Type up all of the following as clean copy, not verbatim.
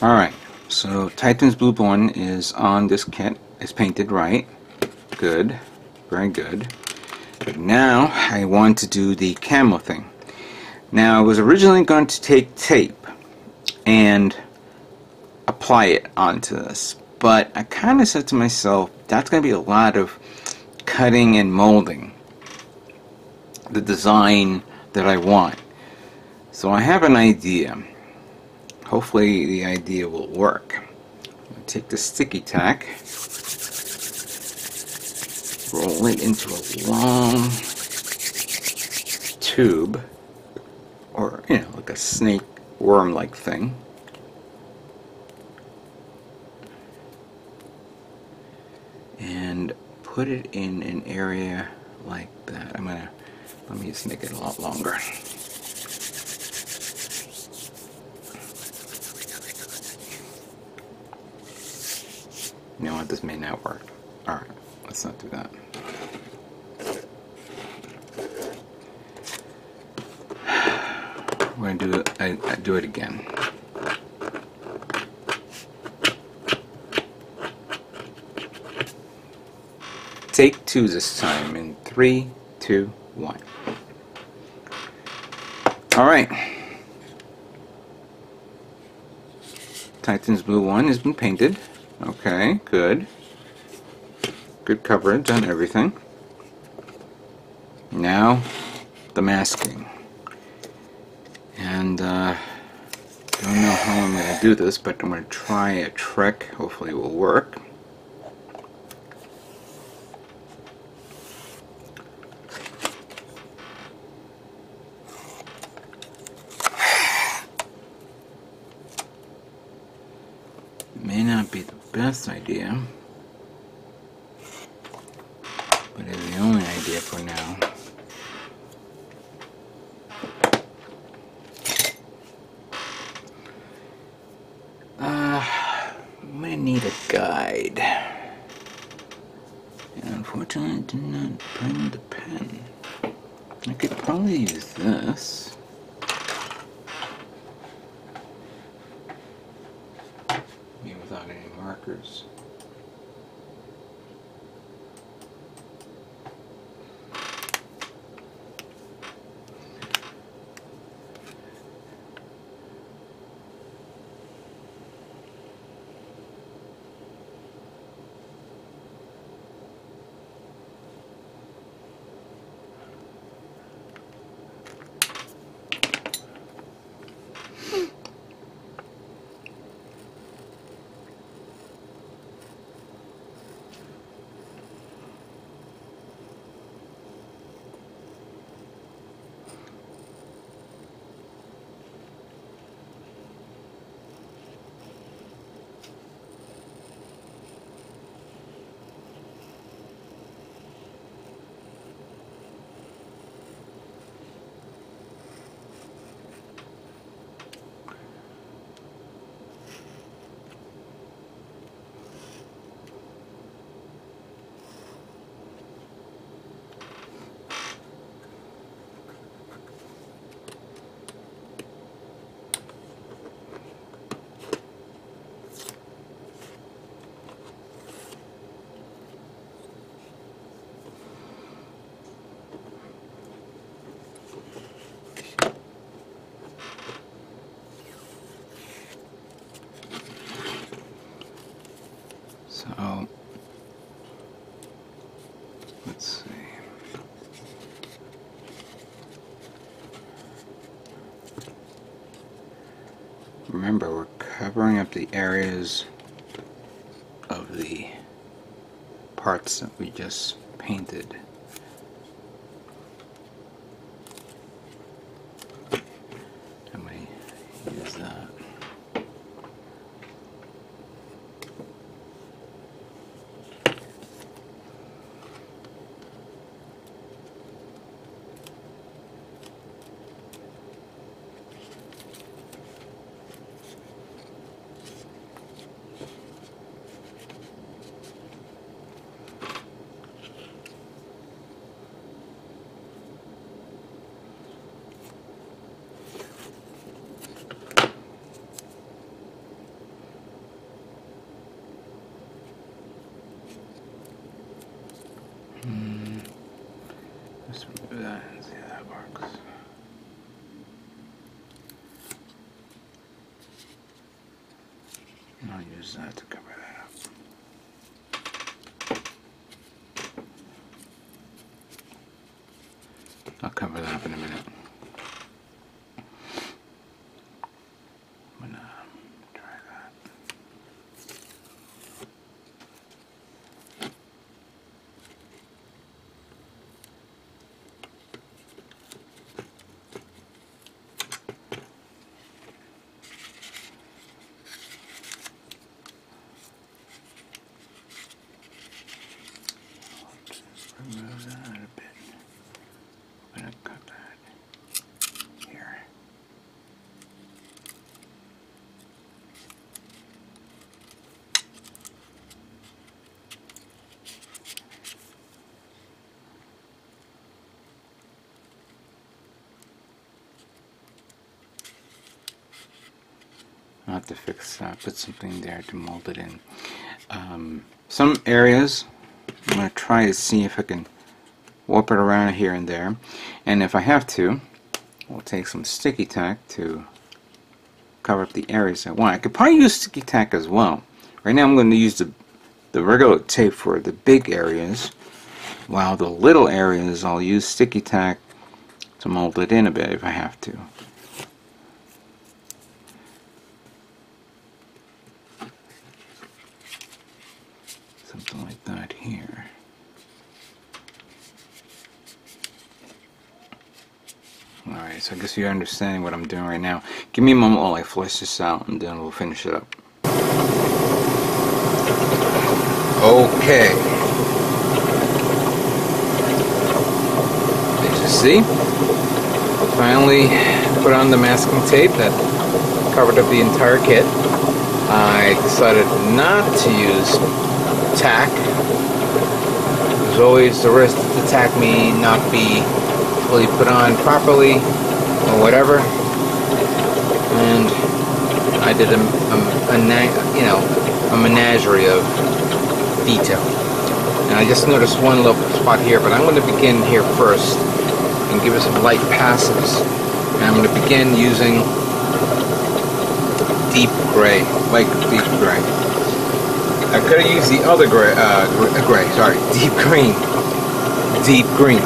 Alright, so Titan's Blue One is on this kit. It's painted right. Good. Very good. But now I want to do the camo thing. Now I was originally going to take tape and apply it onto this, but I kind of said to myself, that's going to be a lot of cutting and molding the design that I want. So I have an idea. Hopefully the idea will work. I'll take the sticky tack, roll it into a long tube, or like a snake worm-like thing. And put it in an area like that. Let me just make it a lot longer. You know what, this may not work. Alright, let's not do that. We're going to do it, I do it again. Take two this time in 3, 2, 1. Alright. Titan's Blue One has been painted. Okay, good. Good coverage on everything. Now, the masking. And, don't know how I'm going to do this, but I'm going to try a trick. Hopefully it will work. May not be the best idea, but it's the only idea for now. I'm gonna need a guide. And unfortunately, I did not bring the pen. I could probably use this. Without any markers. So, let's see. Remember, we're covering up the areas of the parts that we just painted. I'm going to use that. Let's remove that and see how that works. And I'll use that to cover that up. I'll cover that up in a minute. I'm gonna try that. Remove that a bit. I'm gonna cut that here. I'll have to fix that, put something there to mold it in. Some areas I'm going to try to see if I can warp it around here and there, and if I have to, we'll take some sticky tack to cover up the areas I want. I could probably use sticky tack as well. Right now I'm going to use the regular tape for the big areas, while the little areas I'll use sticky tack to mold it in a bit if I have to. Something like that here. Alright, so I guess you're understanding what I'm doing right now. Give me a moment while I flesh this out and then we'll finish it up. Okay. As you see, finally put on the masking tape that covered up the entire kit. I decided not to use tack. There's always the risk that the tack may not be fully put on properly or whatever, and I did a menagerie of detail. And I just noticed one little spot here, but I'm going to begin here first and give it some light passes. And I'm going to begin using deep gray, light deep gray. I could have used the other deep green. Deep green.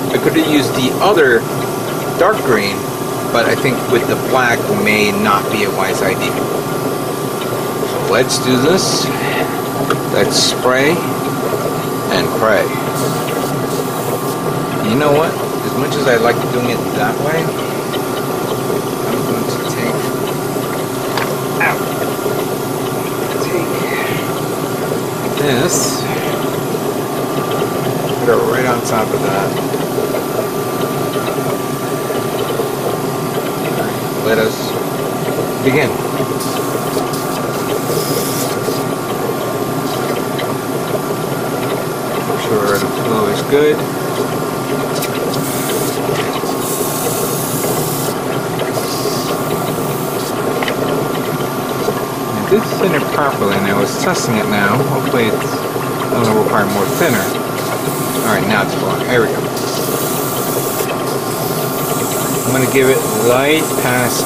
I could have used the other dark green, but I think with the black may not be a wise idea. So let's do this. Let's spray and pray. You know what? As much as I like doing it that way, I'm going to take this, put it right on top of that. Let us begin. Make sure the flow is good. I did thin it properly, and I was testing it now. Hopefully it's going to require more thinner. Alright, now it's flowing. There we go. I'm going to give it light passes.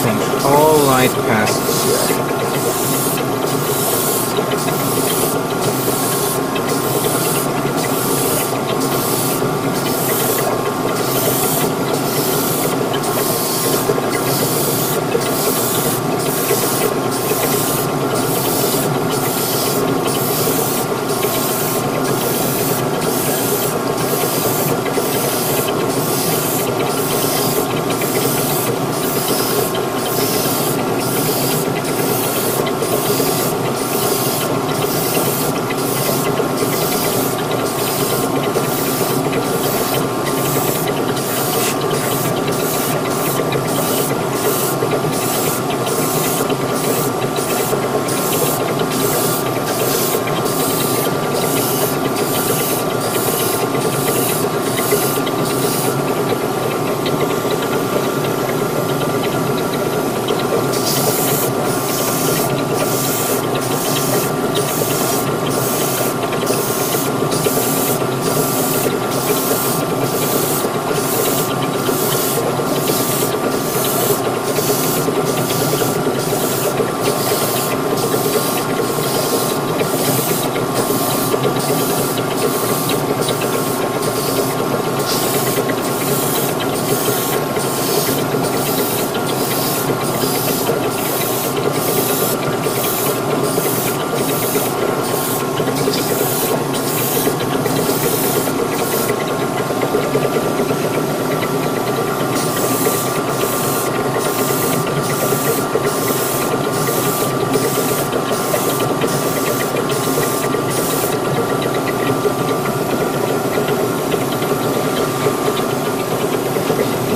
Control light passes here.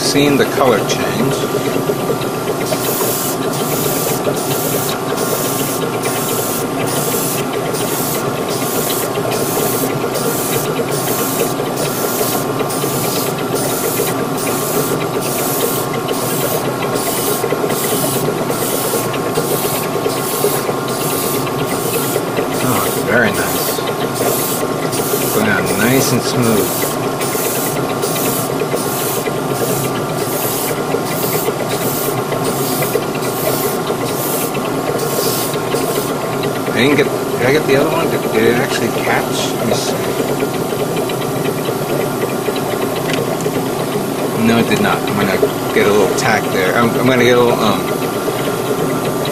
seeing the color change. Oh, very nice. Going out nice and smooth. Did I get the other one? Did it actually catch? Let me see. No, it did not. I'm gonna get a little tack there. I'm gonna get a little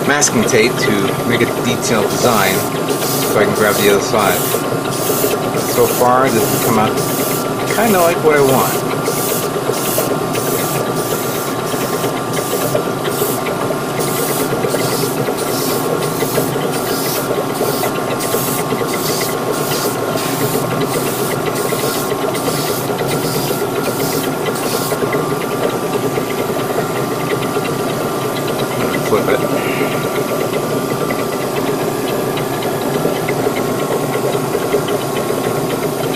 masking tape to make a detailed design so I can grab the other side. So far, this has come out kind of like what I want. Flip it.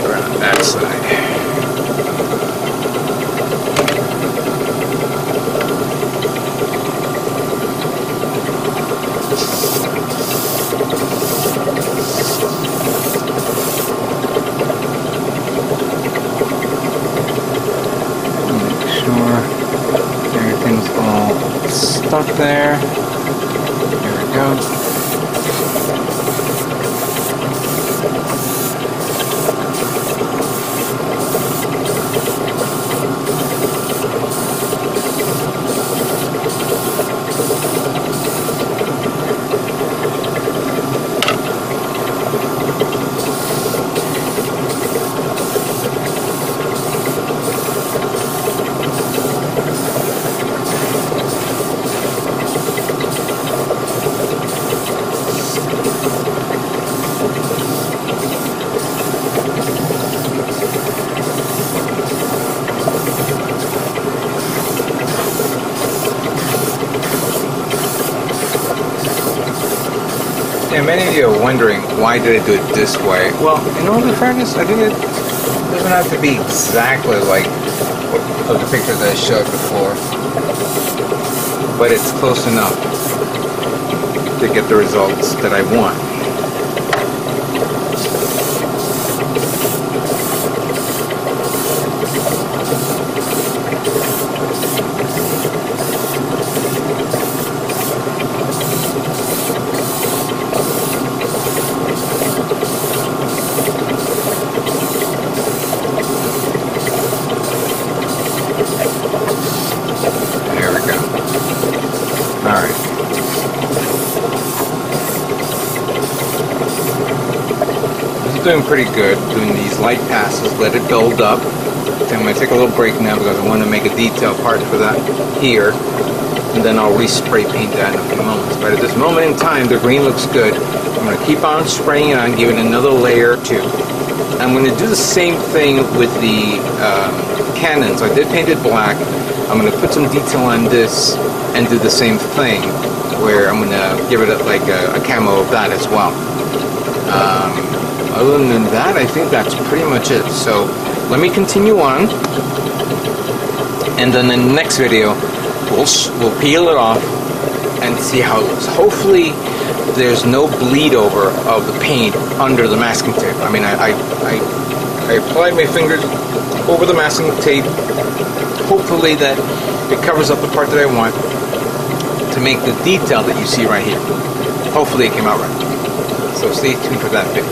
Around that side. Make sure everything's all stuck there. There we go. Yeah, many of you are wondering why did I do it this way. Well, in all the fairness, I think it doesn't have to be exactly like the picture that I showed before, but it's close enough to get the results that I want. Doing pretty good, doing these light passes, let it build up. So I'm going to take a little break now because I want to make a detail part for that here, and then I'll respray paint that in a few moments. But at this moment in time, the green looks good. I'm going to keep on spraying it on, give it another layer or two. I'm going to do the same thing with the cannons. I did paint it black. I'm going to put some detail on this and do the same thing, where I'm going to give it like a camo of that as well. Other than that, I think that's pretty much it. So let me continue on, and then the next video we'll peel it off and see how it looks. Hopefully there's no bleed over of the paint under the masking tape. I mean, I applied my fingers over the masking tape. Hopefully that it covers up the part that I want to make the detail that you see right here. Hopefully it came out right. So stay tuned for that video.